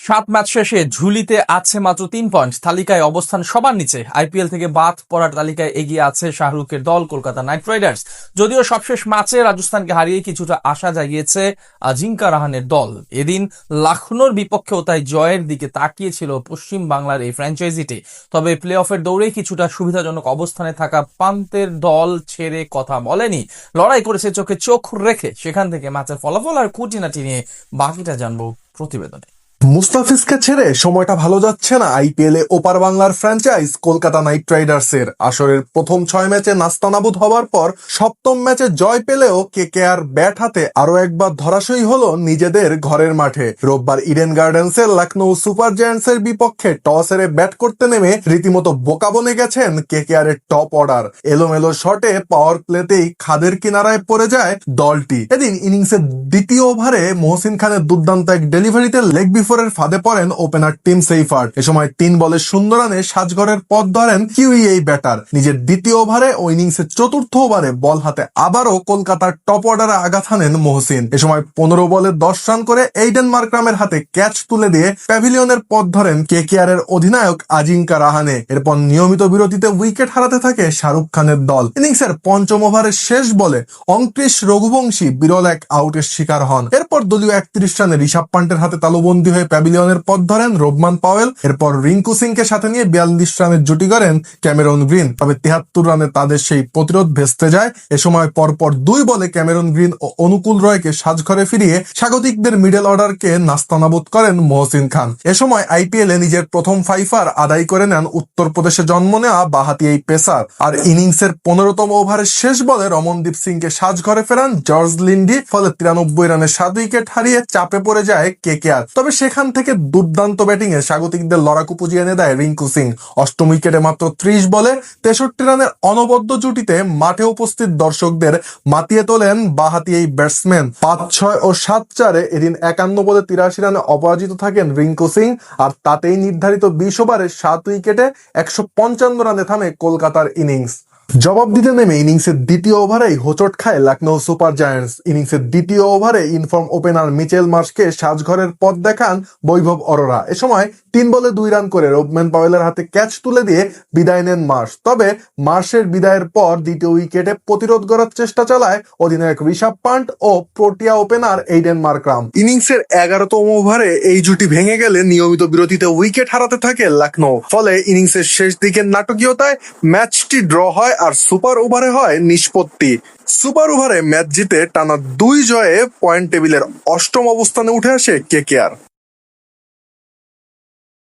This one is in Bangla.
সাত ম্যাচ শেষে ঝুলিতে আছে মাত্র 3 পয়েন্ট। তালিকায় অবস্থান সবার নিচে। আইপিএল থেকে বাদ পড়ার তালিকায় এগিয়ে আছে শাহরুখের দল কলকাতা নাইট রাইডার্স। যদিও সবশেষ ম্যাচে রাজস্থানকে হারিয়ে কিছুটা আশা জাগিয়েছে আজিঙ্কা রাহানের দল। এদিন লখনৌর বিপক্ষেও তাই জয়ের দিকে তাকিয়েছিল পশ্চিম বাংলার এই ফ্র্যাঞ্চাইজিটি। তবে প্লে অফের দৌড়ে কিছুটা সুবিধাজনক অবস্থানে থাকা পান্তের দল ছেড়ে কথা বলেনি, লড়াই করেছে চোখে চোখ রেখে। সেখান থেকে ম্যাচের ফলাফল আর খুঁটিনাটি নিয়ে বাকিটা জানবো প্রতিবেদনে। মুস্তাফিজকে ছেড়ে সময়টা ভালো যাচ্ছে না আইপিএলে ওপার বাংলার ফ্র্যাঞ্চাইজ কলকাতা নাইট রাইডার্সের। আসরের প্রথম 6 ম্যাচে নাস্তানাবুদ হওয়ার পর সপ্তম ম্যাচে জয় পেলেও কেকেআর ব্যাট হাতে আরো একবার ধরাশয়ী হলো নিজেদের ঘরের মাঠে। রোববার ইডেন গার্ডেন্সের লখনৌ সুপার জায়ান্টসের বিপক্ষে টস হেরে ব্যাট করতে নেমে রীতিমতো বোকা বনে গেছেন কেকেআর এর টপ অর্ডার। এলোমেলো শটে পাওয়ার প্লেতেই খাদের কিনারায় পড়ে যায় দলটি। এদিন ইনিংসের দ্বিতীয় ওভারে মহসিন খানের দুর্দান্ত এক ডেলিভারিতে লেগ বিফোরের ফাঁদে পড়েন ওপেনার টিম সেইফার্ট। এ সময় 3 বলে 0 রানে সাজঘরের পথ ধরেন কিউই এই ব্যাটার। নিজের দ্বিতীয় ওভারে ও ইনিংসের চতুর্থ ওভারে বল হাতে আবারও কলকাতার টপ অর্ডারে আঘাত হানেন মহসিন। এ সময় 15 বলে 10 রান করে এইডেন মার্করামের হাতে ক্যাচ তুলে দিয়ে প্যাভিলিয়নের পথ ধরেন কেকেআর এর অধিনায়ক আজিঙ্কা রাহানে। এরপর নিয়মিত বিরতিতে উইকেট হারাতে থাকে শাহরুখ খানের দল। ইনিংসের পঞ্চম ওভারের শেষ বলে অঙ্কৃশ রঘুবংশী বিরল এক আউটের শিকার হন। এরপর দলীয় 31 রানে ঋষভ পান্টের হাতে তালুবন্দী হয়ে প্যাভিলিয়নের পথ ধরেন রোবমান পাওয়েল। এরপর রিঙ্কু সিংকে সাথে নিয়ে 42 রানের জুটি করেন ক্যামেরন গ্রিন। তবে 73 রানে তাদের সেই প্রতিরোধ ভেস্তে যায়। এ সময় পরপর 2 বলে ক্যামেরন গ্রিন ও অনুকূল রয়কে সাজঘরে ফিরিয়ে স্বাগতিকদের মিডল অর্ডারকে নাস্তানাবুদ করেন মহসিন খান। এ সময় আইপিএলে নিজের প্রথম ফাইফার আদায় করে নেন উত্তরপ্রদেশে জন্ম নেওয়া বাহাতি এই পেসার। আর ইনিংসের 15তম ওভারের শেষ বলে রমনদীপ সিংকে সাজঘরে ফেরান জর্জ লিন্ডি। ফলে 93 রানে 7 উইকেট হারিয়ে চাপে পড়ে যায় কেকেআর। তবে সেখান থেকে দুর্দান্ত ব্যাটিং এ স্বাগতিকদের লড়াকু পুঁজি এনে দেয় রিঙ্কু সিং। অষ্টম উইকেটে মাত্র 30 বলে 63 রানের অনবদ্য জুটিতে মাঠে উপস্থিত দর্শকদের মাতিয়ে তোলেন বাহাতি এই ব্যাটসম্যান। 5-6 ও 7-4-এ এদিন 51 বলে 83 রানে অপরাজিত থাকেন রিঙ্কু সিং। আর তাতেই নির্ধারিত 20 ওভারে 7 উইকেটে 155 রানে থামে কলকাতার ইনিংস। জবাব দিতে নেমে ইনিংসের দ্বিতীয় ওভারেই হোঁচট খায় লখনৌ সুপার জায়ান্টস। ইনিংসের দ্বিতীয় ওভারে ইনফর্ম ওপেনার মিচেল মার্শকে সাজঘরের পথ দেখান বৈভব অরোরা। এ সময় 3 বলে 2 রান করে রোবম্যান পাওয়েলের হাতে ক্যাচ তুলে দিয়ে বিদায় নেন মার্শ। তবে মার্শের বিদায়ের পর দ্বিতীয় উইকেটে প্রতিরোধ করার চেষ্টা চালায় অধিনায়ক ঋষভ পান্ট ও প্রোটিয়া ওপেনার এইডেন মার্করাম। ইনিংসের 11তম ওভারে এই জুটি ভেঙে গেলে নিয়মিত বিরতিতে উইকেট হারাতে থাকে লখনৌ। ফলে ইনিংসের শেষ দিকের নাটকীয়তায় ম্যাচটি ড্র হয় আর সুপার ওভারে হয় নিষ্পত্তি। সুপার ওভারে ম্যাচ জিতে টানা 2 জয়ে পয়েন্ট টেবিলের 8ম অবস্থানে উঠে আসে কেকেআর।